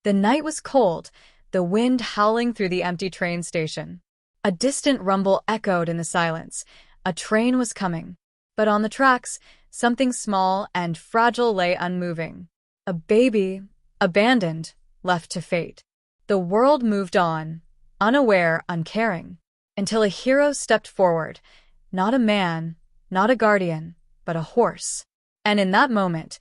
The night was cold, the wind howling through the empty train station. A distant rumble echoed in the silence. A train was coming. But on the tracks, something small and fragile lay unmoving. A baby, abandoned, left to fate. The world moved on, unaware, uncaring, until a hero stepped forward. Not a man, not a guardian, but a horse. And in that moment,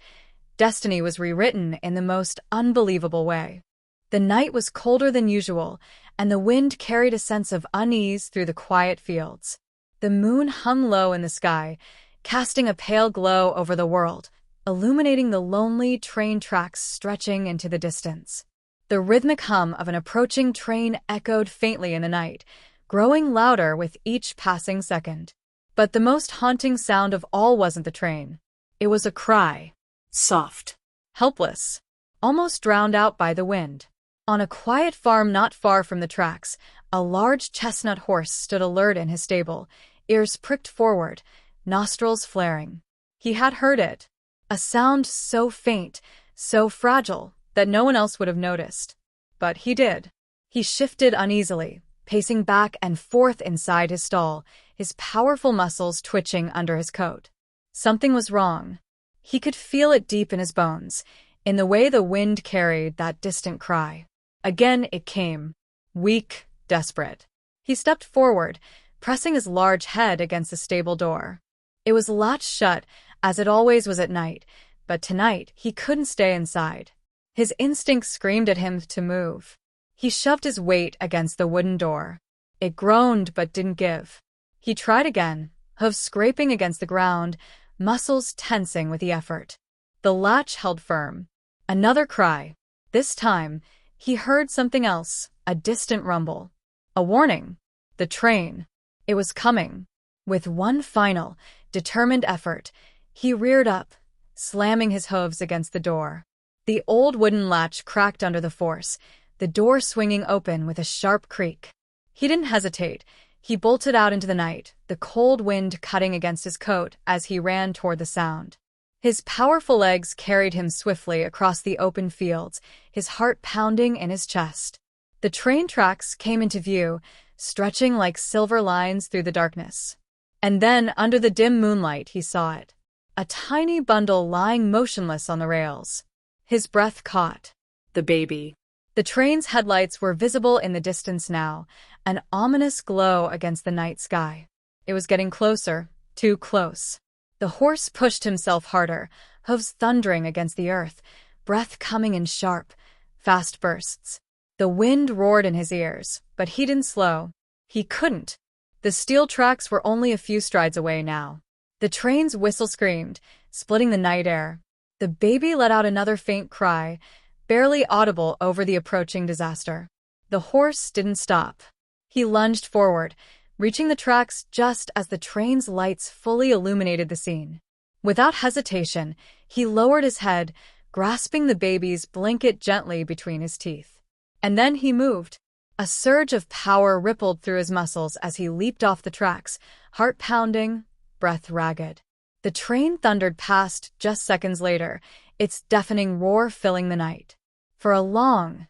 destiny was rewritten in the most unbelievable way. The night was colder than usual, and the wind carried a sense of unease through the quiet fields. The moon hung low in the sky, casting a pale glow over the world, illuminating the lonely train tracks stretching into the distance. The rhythmic hum of an approaching train echoed faintly in the night, growing louder with each passing second. But the most haunting sound of all wasn't the train. It was a cry. Soft. Helpless. Almost drowned out by the wind. On a quiet farm not far from the tracks, a large chestnut horse stood alert in his stable, ears pricked forward, nostrils flaring. He had heard it. A sound so faint, so fragile, that no one else would have noticed. But he did. He shifted uneasily, pacing back and forth inside his stall, his powerful muscles twitching under his coat. Something was wrong. He could feel it deep in his bones, in the way the wind carried that distant cry. Again it came, weak, desperate. He stepped forward, pressing his large head against the stable door. It was latched shut, as it always was at night, but tonight he couldn't stay inside. His instinct screamed at him to move. He shoved his weight against the wooden door. It groaned but didn't give. He tried again, hooves scraping against the ground, muscles tensing with the effort. The latch held firm. Another cry. This time, he heard something else, a distant rumble. A warning. The train. It was coming. With one final, determined effort, he reared up, slamming his hooves against the door. The old wooden latch cracked under the force, the door swinging open with a sharp creak. He didn't hesitate. He bolted out into the night, the cold wind cutting against his coat as he ran toward the sound. His powerful legs carried him swiftly across the open fields, his heart pounding in his chest. The train tracks came into view, stretching like silver lines through the darkness. And then, under the dim moonlight, he saw it. A tiny bundle lying motionless on the rails. His breath caught. The baby. The train's headlights were visible in the distance now, an ominous glow against the night sky. It was getting closer, too close. The horse pushed himself harder, hooves thundering against the earth, breath coming in sharp, fast bursts. The wind roared in his ears, but he didn't slow. He couldn't. The steel tracks were only a few strides away now. The train's whistle screamed, splitting the night air. The baby let out another faint cry, barely audible over the approaching disaster. The horse didn't stop. He lunged forward, reaching the tracks just as the train's lights fully illuminated the scene. Without hesitation, he lowered his head, grasping the baby's blanket gently between his teeth. And then he moved. A surge of power rippled through his muscles as he leaped off the tracks, heart pounding, breath ragged. The train thundered past just seconds later, its deafening roar filling the night. For a long,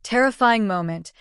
terrifying moment,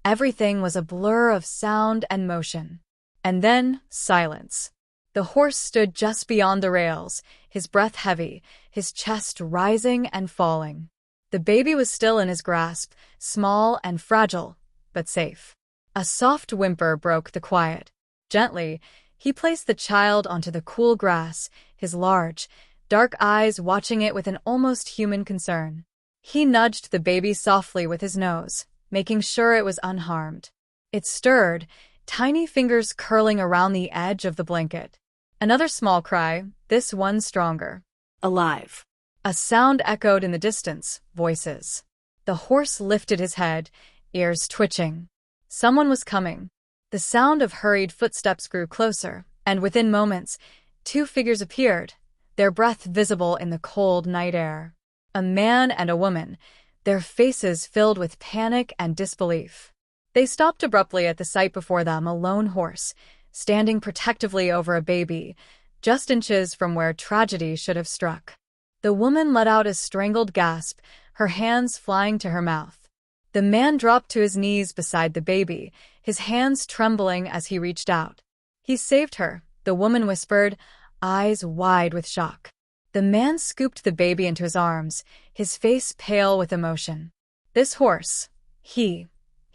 everything was a blur of sound and motion. And then, silence. The horse stood just beyond the rails, his breath heavy, his chest rising and falling. The baby was still in his grasp, small and fragile, but safe. A soft whimper broke the quiet. Gently, he placed the child onto the cool grass, his large, dark eyes watching it with an almost human concern. He nudged the baby softly with his nose, making sure it was unharmed. It stirred, tiny fingers curling around the edge of the blanket. Another small cry, this one stronger. Alive. A sound echoed in the distance, voices. The horse lifted his head, ears twitching. Someone was coming. The sound of hurried footsteps grew closer, and within moments, two figures appeared, their breath visible in the cold night air. A man and a woman, their faces filled with panic and disbelief. They stopped abruptly at the sight before them, a lone horse, standing protectively over a baby, just inches from where tragedy should have struck. The woman let out a strangled gasp, her hands flying to her mouth. The man dropped to his knees beside the baby, his hands trembling as he reached out. "He saved her," the woman whispered, eyes wide with shock. The man scooped the baby into his arms, his face pale with emotion. "This horse, he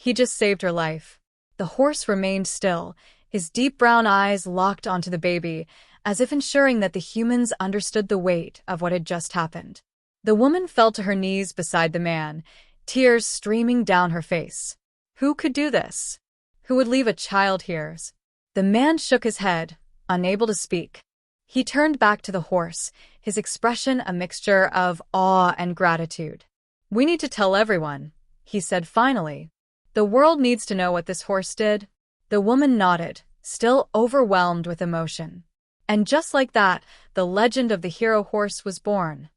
just saved her life." The horse remained still, his deep brown eyes locked onto the baby, as if ensuring that the humans understood the weight of what had just happened. The woman fell to her knees beside the man, tears streaming down her face. Who could do this? Who would leave a child here? The man shook his head, unable to speak. He turned back to the horse, his expression a mixture of awe and gratitude. "We need to tell everyone," he said finally. "The world needs to know what this horse did." The woman nodded, still overwhelmed with emotion. And just like that, the legend of the hero horse was born.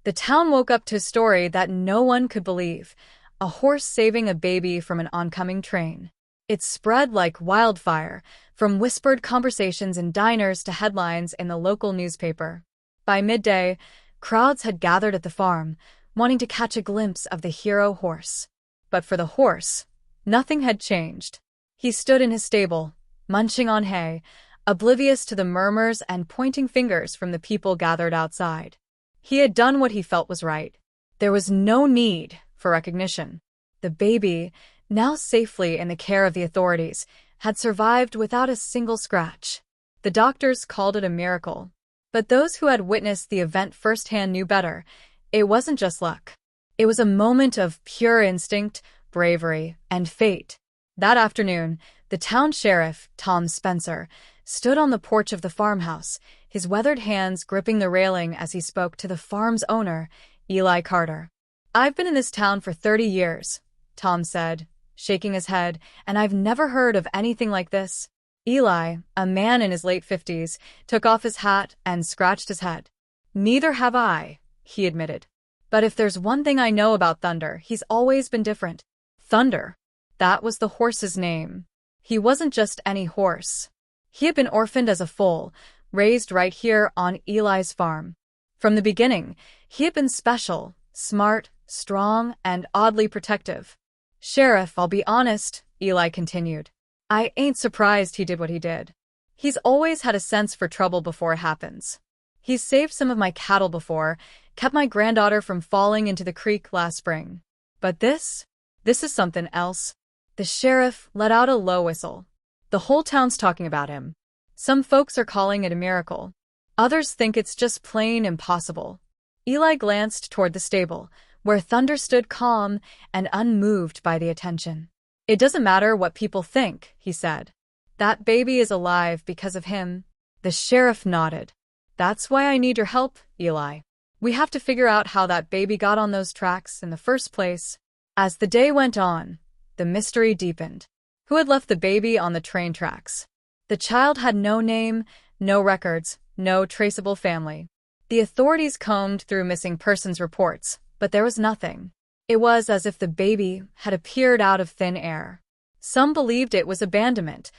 The town woke up to a story that no one could believe, a horse saving a baby from an oncoming train. It spread like wildfire, from whispered conversations in diners to headlines in the local newspaper. By midday, crowds had gathered at the farm, wanting to catch a glimpse of the hero horse. But for the horse, nothing had changed. He stood in his stable, munching on hay, oblivious to the murmurs and pointing fingers from the people gathered outside. He had done what he felt was right. There was no need for recognition. The baby, now safely in the care of the authorities, had survived without a single scratch. The doctors called it a miracle. But those who had witnessed the event firsthand knew better. It wasn't just luck. It was a moment of pure instinct, bravery, and fate. That afternoon, the town sheriff, Tom Spencer, stood on the porch of the farmhouse, his weathered hands gripping the railing as he spoke to the farm's owner, Eli Carter. "I've been in this town for 30 years, Tom said, shaking his head, "and I've never heard of anything like this." Eli, a man in his late 50s, took off his hat and scratched his head. "Neither have I," he admitted. "But if there's one thing I know about Thunder, he's always been different." Thunder. That was the horse's name. He wasn't just any horse. He had been orphaned as a foal, raised right here on Eli's farm. From the beginning, he had been special, smart, strong, and oddly protective. "Sheriff, I'll be honest," Eli continued. "I ain't surprised he did what he did. He's always had a sense for trouble before it happens. He's saved some of my cattle before, kept my granddaughter from falling into the creek last spring. But this is something else." The sheriff let out a low whistle. "The whole town's talking about him. Some folks are calling it a miracle. Others think it's just plain impossible." Eli glanced toward the stable, where Thunder stood calm and unmoved by the attention. "It doesn't matter what people think," he said. "That baby is alive because of him." The sheriff nodded. "That's why I need your help, Eli. We have to figure out how that baby got on those tracks in the first place." As the day went on, the mystery deepened. Who had left the baby on the train tracks? The child had no name, no records, no traceable family. The authorities combed through missing persons reports, but there was nothing. It was as if the baby had appeared out of thin air. Some believed it was abandonment,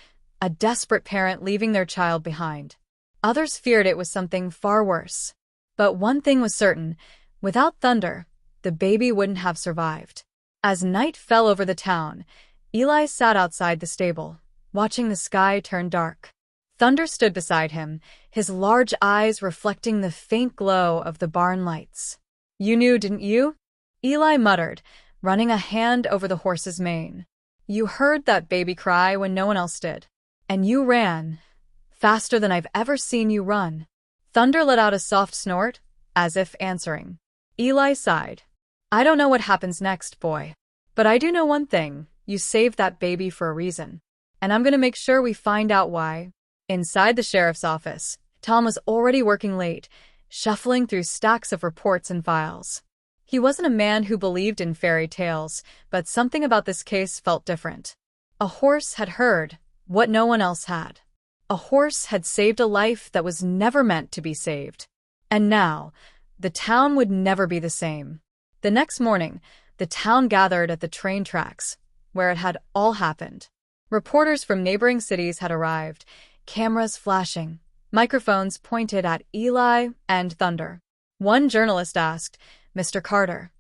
a desperate parent leaving their child behind. Others feared it was something far worse. But one thing was certain, without Thunder, the baby wouldn't have survived. As night fell over the town, Eli sat outside the stable, watching the sky turn dark. Thunder stood beside him, his large eyes reflecting the faint glow of the barn lights. "You knew, didn't you?" Eli muttered, running a hand over the horse's mane. "You heard that baby cry when no one else did. And you ran, faster than I've ever seen you run." Thunder let out a soft snort, as if answering. Eli sighed. "I don't know what happens next, boy. But I do know one thing, you saved that baby for a reason. And I'm gonna make sure we find out why." Inside the sheriff's office, Tom was already working late, shuffling through stacks of reports and files. He wasn't a man who believed in fairy tales, but something about this case felt different. A horse had heard what no one else had. A horse had saved a life that was never meant to be saved. And now, the town would never be the same. The next morning, the town gathered at the train tracks, where it had all happened. Reporters from neighboring cities had arrived, cameras flashing, microphones pointed at Eli and Thunder. One journalist asked, "Mr. Carter,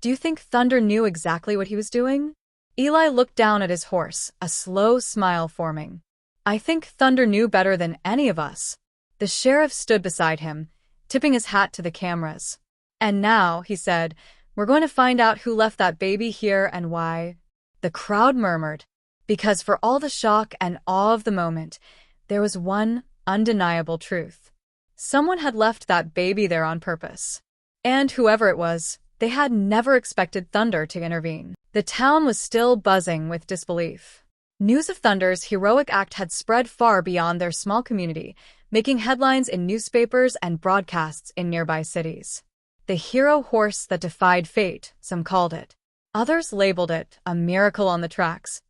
Do you think Thunder knew exactly what he was doing? Eli looked down at his horse, a slow smile forming. I think Thunder knew better than any of us. The sheriff stood beside him, tipping his hat to the cameras. And now, he said, we're going to find out who left that baby here and why. The crowd murmured, because for all the shock and awe of the moment, there was one undeniable truth. Someone had left that baby there on purpose. And whoever it was, they had never expected Thunder to intervene. The town was still buzzing with disbelief. News of Thunder's heroic act had spread far beyond their small community, making headlines in newspapers and broadcasts in nearby cities. The hero horse that defied fate, some called it. Others labeled it a miracle on the tracks.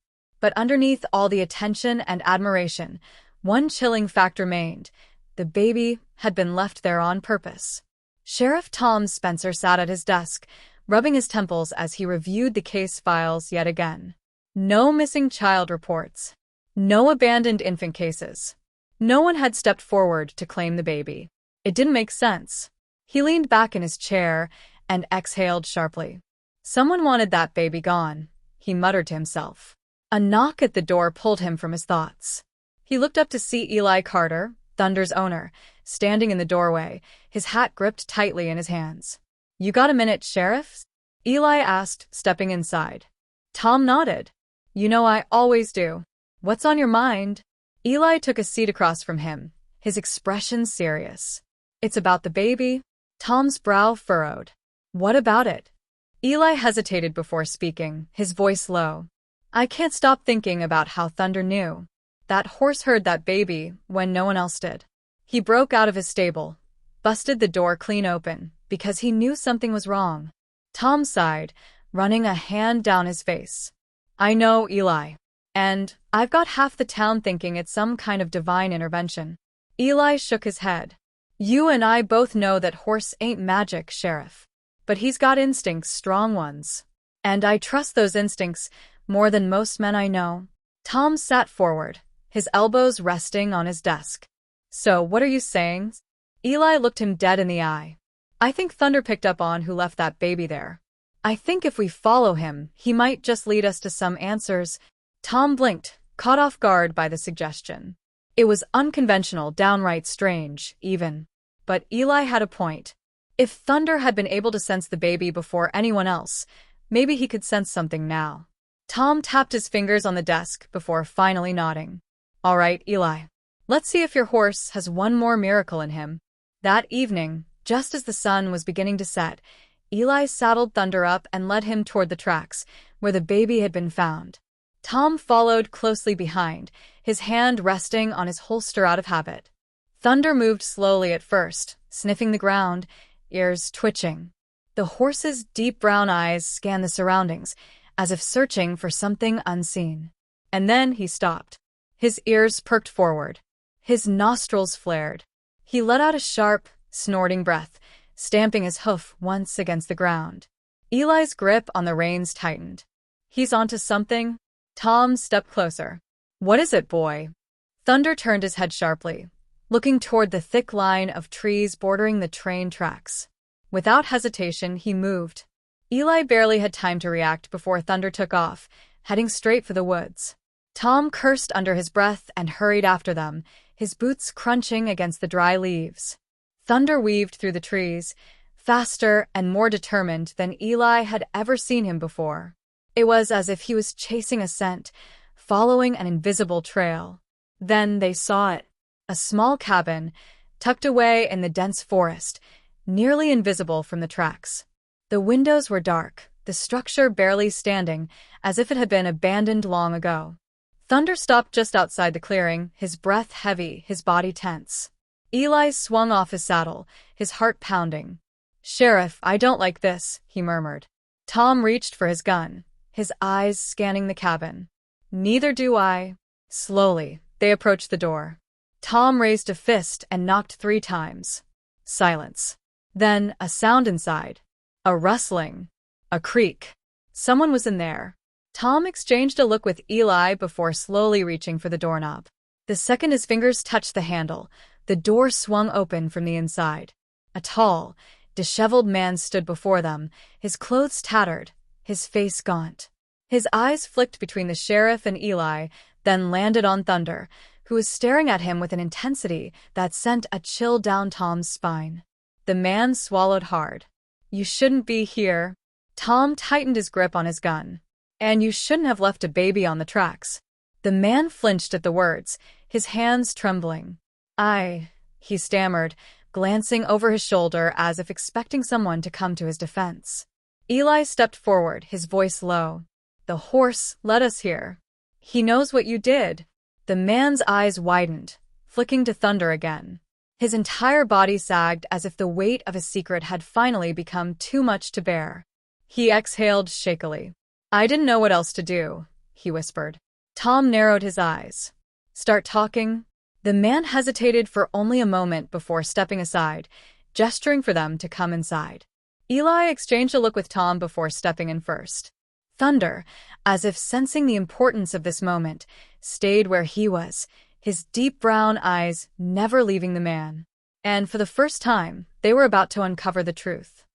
But underneath all the attention and admiration, one chilling fact remained. The baby had been left there on purpose. Sheriff Tom Spencer sat at his desk, rubbing his temples as he reviewed the case files yet again. No missing child reports. No abandoned infant cases. No one had stepped forward to claim the baby. It didn't make sense. He leaned back in his chair and exhaled sharply. Someone wanted that baby gone, he muttered to himself. A knock at the door pulled him from his thoughts. He looked up to see Eli Carter, Thunder's owner, standing in the doorway, his hat gripped tightly in his hands. You got a minute, Sheriff? Eli asked, stepping inside. Tom nodded. You know I always do. What's on your mind? Eli took a seat across from him, his expression serious. It's about the baby. Tom's brow furrowed. What about it? Eli hesitated before speaking, his voice low. I can't stop thinking about how Thunder knew. That horse heard that baby when no one else did. He broke out of his stable, busted the door clean open, because he knew something was wrong. Tom sighed, running a hand down his face. I know, Eli. And I've got half the town thinking it's some kind of divine intervention. Eli shook his head. You and I both know that horse ain't magic, Sheriff. But he's got instincts, strong ones. And I trust those instincts more than most men I know. Tom sat forward, his elbows resting on his desk. So, what are you saying? Eli looked him dead in the eye. I think Thunder picked up on who left that baby there. I think if we follow him, he might just lead us to some answers. Tom blinked, caught off guard by the suggestion. It was unconventional, downright strange, even. But Eli had a point. If Thunder had been able to sense the baby before anyone else, maybe he could sense something now. Tom tapped his fingers on the desk before finally nodding. All right, Eli. Let's see if your horse has one more miracle in him. That evening, just as the sun was beginning to set, Eli saddled Thunder up and led him toward the tracks, where the baby had been found. Tom followed closely behind, his hand resting on his holster out of habit. Thunder moved slowly at first, sniffing the ground, ears twitching. The horse's deep brown eyes scanned the surroundings, as if searching for something unseen. And then he stopped. His ears perked forward. His nostrils flared. He let out a sharp, snorting breath, stamping his hoof once against the ground. Eli's grip on the reins tightened. He's onto something. Tom stepped closer. What is it, boy? Thunder turned his head sharply, looking toward the thick line of trees bordering the train tracks. Without hesitation, he moved. Eli barely had time to react before Thunder took off, heading straight for the woods. Tom cursed under his breath and hurried after them, his boots crunching against the dry leaves. Thunder weaved through the trees, faster and more determined than Eli had ever seen him before. It was as if he was chasing a scent, following an invisible trail. Then they saw it. A small cabin, tucked away in the dense forest, nearly invisible from the tracks. The windows were dark, the structure barely standing, as if it had been abandoned long ago. Thunder stopped just outside the clearing, his breath heavy, his body tense. Eli swung off his saddle, his heart pounding. Sheriff, I don't like this, he murmured. Tom reached for his gun, his eyes scanning the cabin. Neither do I. Slowly, they approached the door. Tom raised a fist and knocked 3 times. Silence. Then, a sound inside. A rustling. A creak. Someone was in there. Tom exchanged a look with Eli before slowly reaching for the doorknob. The second his fingers touched the handle, the door swung open from the inside. A tall, disheveled man stood before them, his clothes tattered, his face gaunt. His eyes flicked between the sheriff and Eli, then landed on Thunder, who was staring at him with an intensity that sent a chill down Tom's spine. The man swallowed hard. "You shouldn't be here." Tom tightened his grip on his gun. "And you shouldn't have left a baby on the tracks." The man flinched at the words, his hands trembling. He stammered, glancing over his shoulder as if expecting someone to come to his defense. Eli stepped forward, his voice low. "The horse led us here. He knows what you did." The man's eyes widened, flicking to Thunder again. His entire body sagged as if the weight of a secret had finally become too much to bear. He exhaled shakily. "I didn't know what else to do," he whispered. Tom narrowed his eyes. "Start talking?" The man hesitated for only a moment before stepping aside, gesturing for them to come inside. Eli exchanged a look with Tom before stepping in first. Thunder, as if sensing the importance of this moment, stayed where he was, his deep brown eyes never leaving the man. And for the first time, they were about to uncover the truth.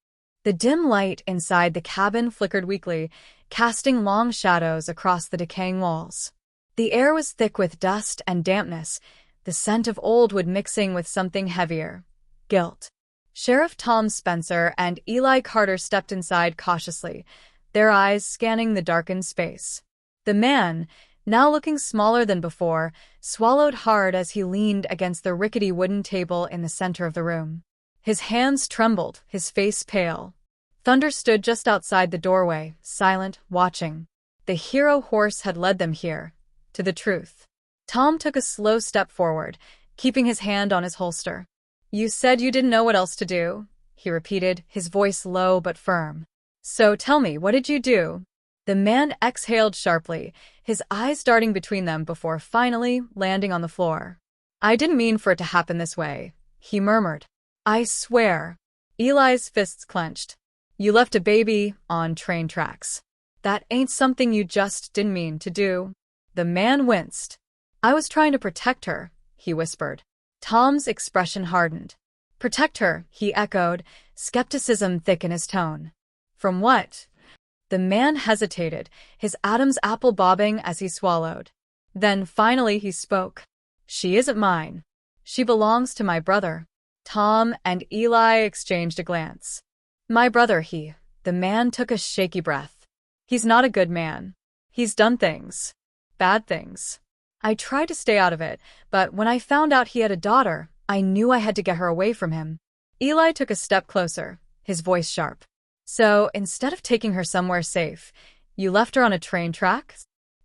The dim light inside the cabin flickered weakly, casting long shadows across the decaying walls. The air was thick with dust and dampness, the scent of old wood mixing with something heavier. Guilt. Sheriff Tom Spencer and Eli Carter stepped inside cautiously, their eyes scanning the darkened space. The man, now looking smaller than before, swallowed hard as he leaned against the rickety wooden table in the center of the room. His hands trembled, his face pale. Thunder stood just outside the doorway, silent, watching. The hero horse had led them here, to the truth. Tom took a slow step forward, keeping his hand on his holster. "You said you didn't know what else to do," he repeated, his voice low but firm. "So tell me, what did you do?" The man exhaled sharply, his eyes darting between them before finally landing on the floor. "I didn't mean for it to happen this way," he murmured. "I swear." Eli's fists clenched. "You left a baby on train tracks. That ain't something you just didn't mean to do." The man winced. "I was trying to protect her," he whispered. Tom's expression hardened. "Protect her," he echoed, skepticism thick in his tone. "From what?" The man hesitated, his Adam's apple bobbing as he swallowed. Then finally he spoke. "She isn't mine. She belongs to my brother." Tom and Eli exchanged a glance. "My brother, The man took a shaky breath. "He's not a good man. He's done things. Bad things. I tried to stay out of it, but when I found out he had a daughter, I knew I had to get her away from him." Eli took a step closer, his voice sharp. "So, instead of taking her somewhere safe, you left her on a train track?"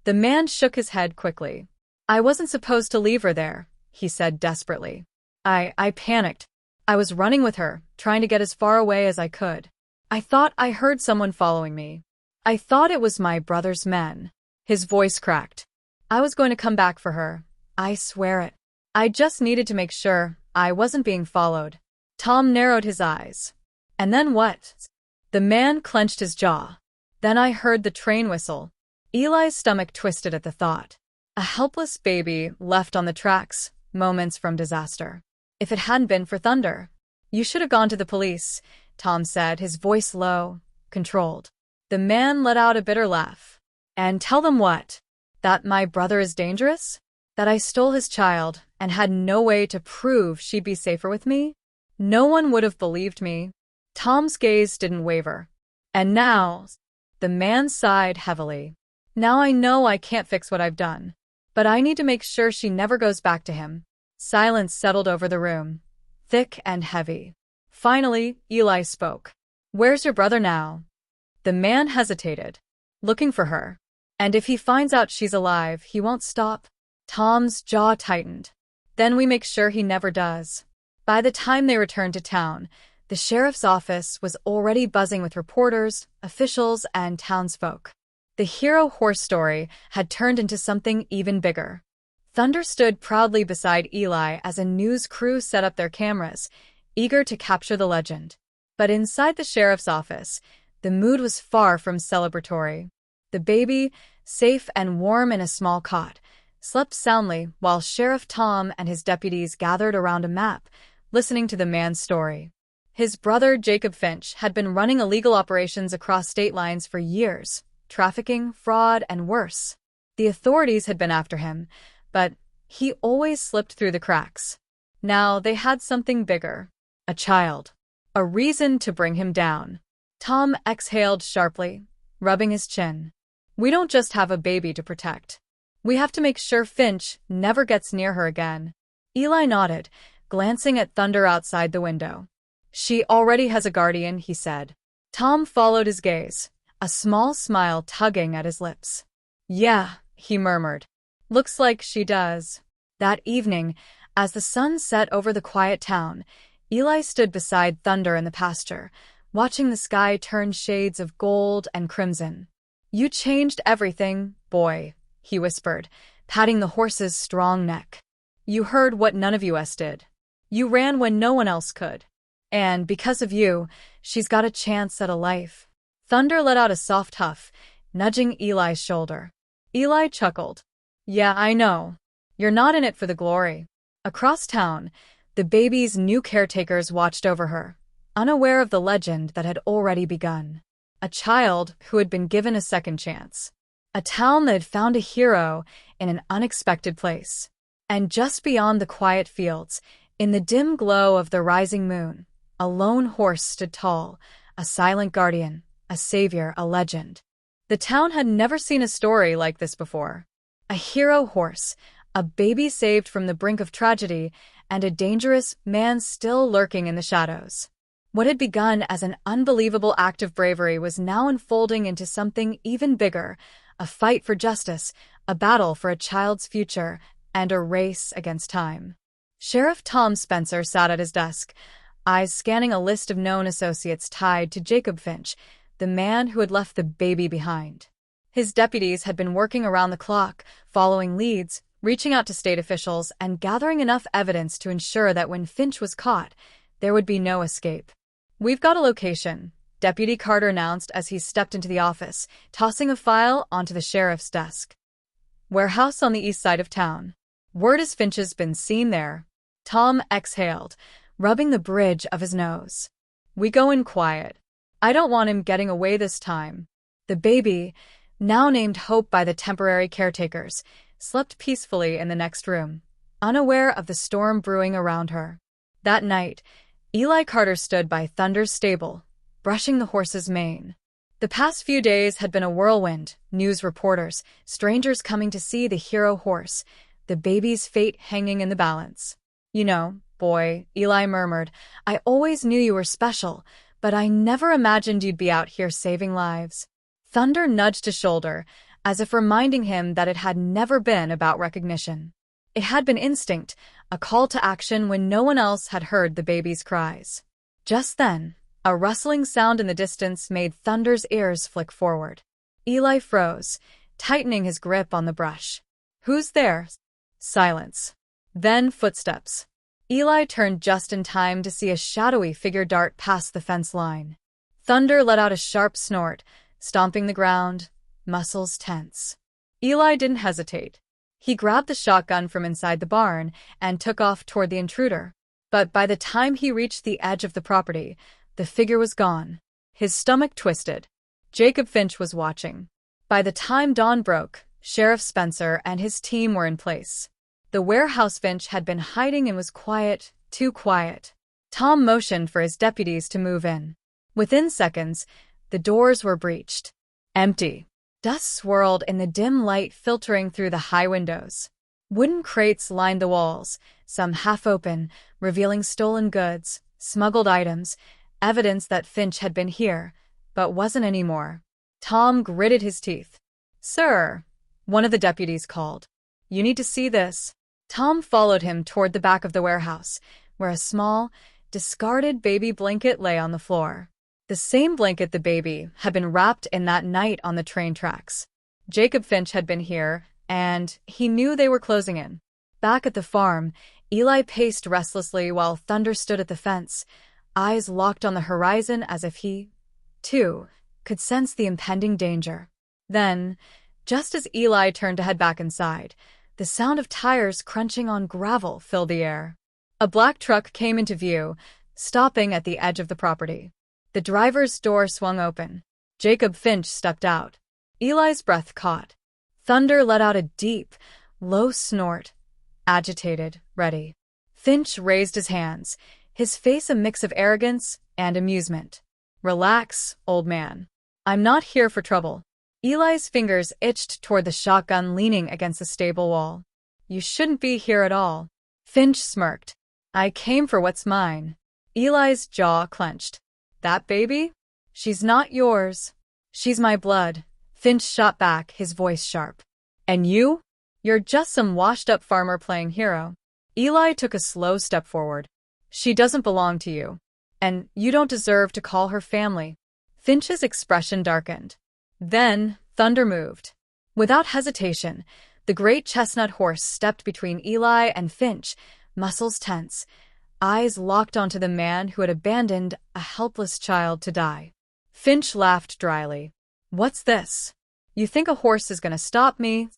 The man shook his head quickly. "I wasn't supposed to leave her there," he said desperately. I panicked. I was running with her, trying to get as far away as I could. I thought I heard someone following me. I thought it was my brother's men." His voice cracked. "I was going to come back for her. I swear it. I just needed to make sure I wasn't being followed." Tom narrowed his eyes. "And then what?" The man clenched his jaw. "Then I heard the train whistle." Eli's stomach twisted at the thought. A helpless baby left on the tracks, moments from disaster. If it hadn't been for Thunder. "You should have gone to the police," Tom said, his voice low, controlled. The man let out a bitter laugh. "And tell them what? That my brother is dangerous? That I stole his child and had no way to prove she'd be safer with me? No one would have believed me." Tom's gaze didn't waver. "And now," the man sighed heavily. "Now I know I can't fix what I've done. But I need to make sure she never goes back to him." Silence settled over the room, thick and heavy. Finally, Eli spoke. "Where's your brother now?" The man hesitated. "Looking for her. And if he finds out she's alive, he won't stop." Tom's jaw tightened. "Then we make sure he never does." By the time they returned to town, the sheriff's office was already buzzing with reporters, officials, and townsfolk. The hero horse story had turned into something even bigger. Thunder stood proudly beside Eli as a news crew set up their cameras, eager to capture the legend. But inside the sheriff's office, the mood was far from celebratory. The baby, safe and warm in a small cot, slept soundly while Sheriff Tom and his deputies gathered around a map, listening to the man's story. His brother, Jacob Finch, had been running illegal operations across state lines for years, trafficking, fraud, and worse. The authorities had been after him, but he always slipped through the cracks. Now they had something bigger. A child. A reason to bring him down. Tom exhaled sharply, rubbing his chin. We don't just have a baby to protect. We have to make sure Finch never gets near her again. Eli nodded, glancing at Thunder outside the window. She already has a guardian, he said. Tom followed his gaze, a small smile tugging at his lips. Yeah, he murmured. Looks like she does. That evening, as the sun set over the quiet town, Eli stood beside Thunder in the pasture, watching the sky turn shades of gold and crimson. You changed everything, boy, he whispered, patting the horse's strong neck. You heard what none of us did. You ran when no one else could. And because of you, she's got a chance at a life. Thunder let out a soft huff, nudging Eli's shoulder. Eli chuckled. Yeah, I know. You're not in it for the glory. Across town, the baby's new caretakers watched over her, unaware of the legend that had already begun. A child who had been given a second chance. A town that had found a hero in an unexpected place. And just beyond the quiet fields, in the dim glow of the rising moon, a lone horse stood tall, a silent guardian, a savior, a legend. The town had never seen a story like this before. A hero horse, a baby saved from the brink of tragedy, and a dangerous man still lurking in the shadows. What had begun as an unbelievable act of bravery was now unfolding into something even bigger, a fight for justice, a battle for a child's future, and a race against time. Sheriff Tom Spencer sat at his desk, eyes scanning a list of known associates tied to Jacob Finch, the man who had left the baby behind. His deputies had been working around the clock, following leads, reaching out to state officials, and gathering enough evidence to ensure that when Finch was caught, there would be no escape. We've got a location, Deputy Carter announced as he stepped into the office, tossing a file onto the sheriff's desk. Warehouse on the east side of town. Word is Finch has been seen there. Tom exhaled, rubbing the bridge of his nose. We go in quiet. I don't want him getting away this time. The baby, now named Hope by the temporary caretakers, slept peacefully in the next room, unaware of the storm brewing around her. That night, Eli Carter stood by Thunder's stable, brushing the horse's mane. The past few days had been a whirlwind, news reporters, strangers coming to see the hero horse, the baby's fate hanging in the balance. You know, boy, Eli murmured, I always knew you were special, but I never imagined you'd be out here saving lives. Thunder nudged his shoulder, as if reminding him that it had never been about recognition. It had been instinct, a call to action when no one else had heard the baby's cries. Just then, a rustling sound in the distance made Thunder's ears flick forward. Eli froze, tightening his grip on the brush. Who's there? Silence. Then footsteps. Eli turned just in time to see a shadowy figure dart past the fence line. Thunder let out a sharp snort, stomping the ground, muscles tense. Eli didn't hesitate. He grabbed the shotgun from inside the barn and took off toward the intruder. But by the time he reached the edge of the property, the figure was gone. His stomach twisted. Jacob Finch was watching. By the time dawn broke, Sheriff Spencer and his team were in place. The warehouse Finch had been hiding and was quiet, too quiet. Tom motioned for his deputies to move in. Within seconds, the doors were breached. Empty. Dust swirled in the dim light filtering through the high windows. Wooden crates lined the walls, some half open, revealing stolen goods, smuggled items, evidence that Finch had been here, but wasn't anymore. Tom gritted his teeth. Sir, one of the deputies called. You need to see this. Tom followed him toward the back of the warehouse, where a small, discarded baby blanket lay on the floor. The same blanket the baby had been wrapped in that night on the train tracks. Jacob Finch had been here, and he knew they were closing in. Back at the farm, Eli paced restlessly while Thunder stood at the fence, eyes locked on the horizon as if he, too, could sense the impending danger. Then, just as Eli turned to head back inside, the sound of tires crunching on gravel filled the air. A black truck came into view, stopping at the edge of the property. The driver's door swung open. Jacob Finch stepped out. Eli's breath caught. Thunder let out a deep, low snort. Agitated, ready. Finch raised his hands, his face a mix of arrogance and amusement. Relax, old man. I'm not here for trouble. Eli's fingers itched toward the shotgun leaning against the stable wall. You shouldn't be here at all. Finch smirked. I came for what's mine. Eli's jaw clenched. That baby? She's not yours. She's my blood. Finch shot back, his voice sharp. And you? You're just some washed-up farmer playing hero. Eli took a slow step forward. She doesn't belong to you. And you don't deserve to call her family. Finch's expression darkened. Then, Thunder moved. Without hesitation, the great chestnut horse stepped between Eli and Finch, muscles tense, eyes locked onto the man who had abandoned a helpless child to die. Finch laughed dryly. What's this? You think a horse is going to stop me?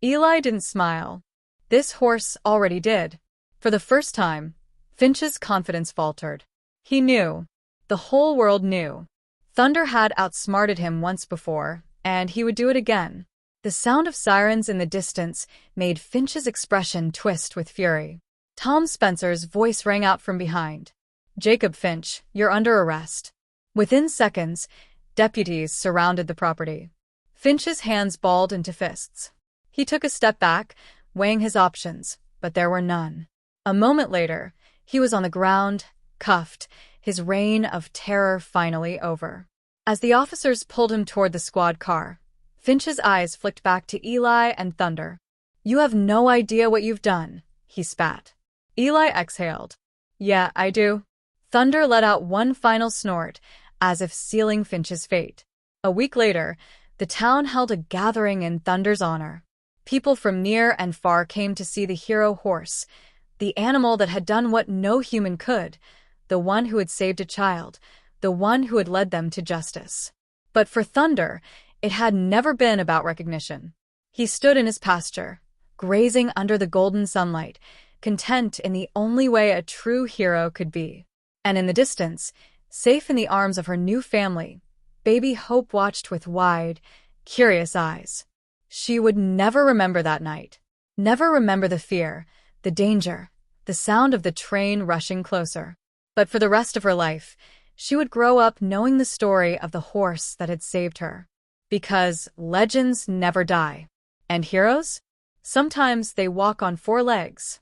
Eli didn't smile. This horse already did. For the first time, Finch's confidence faltered. He knew. The whole world knew. Thunder had outsmarted him once before, and he would do it again. The sound of sirens in the distance made Finch's expression twist with fury. Tom Spencer's voice rang out from behind. Jacob Finch, you're under arrest. Within seconds, deputies surrounded the property. Finch's hands balled into fists. He took a step back, weighing his options, but there were none. A moment later, he was on the ground, cuffed, his reign of terror finally over. As the officers pulled him toward the squad car, Finch's eyes flicked back to Eli and Thunder. You have no idea what you've done, he spat. Eli exhaled. Yeah, I do. Thunder let out one final snort, as if sealing Finch's fate. A week later, the town held a gathering in Thunder's honor. People from near and far came to see the hero horse, the animal that had done what no human could, the one who had saved a child, the one who had led them to justice. But for Thunder, it had never been about recognition. He stood in his pasture, grazing under the golden sunlight, content in the only way a true hero could be. And in the distance, safe in the arms of her new family, baby Hope watched with wide, curious eyes. She would never remember that night. Never remember the fear, the danger, the sound of the train rushing closer. But for the rest of her life, she would grow up knowing the story of the horse that had saved her. Because legends never die. And heroes? Sometimes they walk on four legs.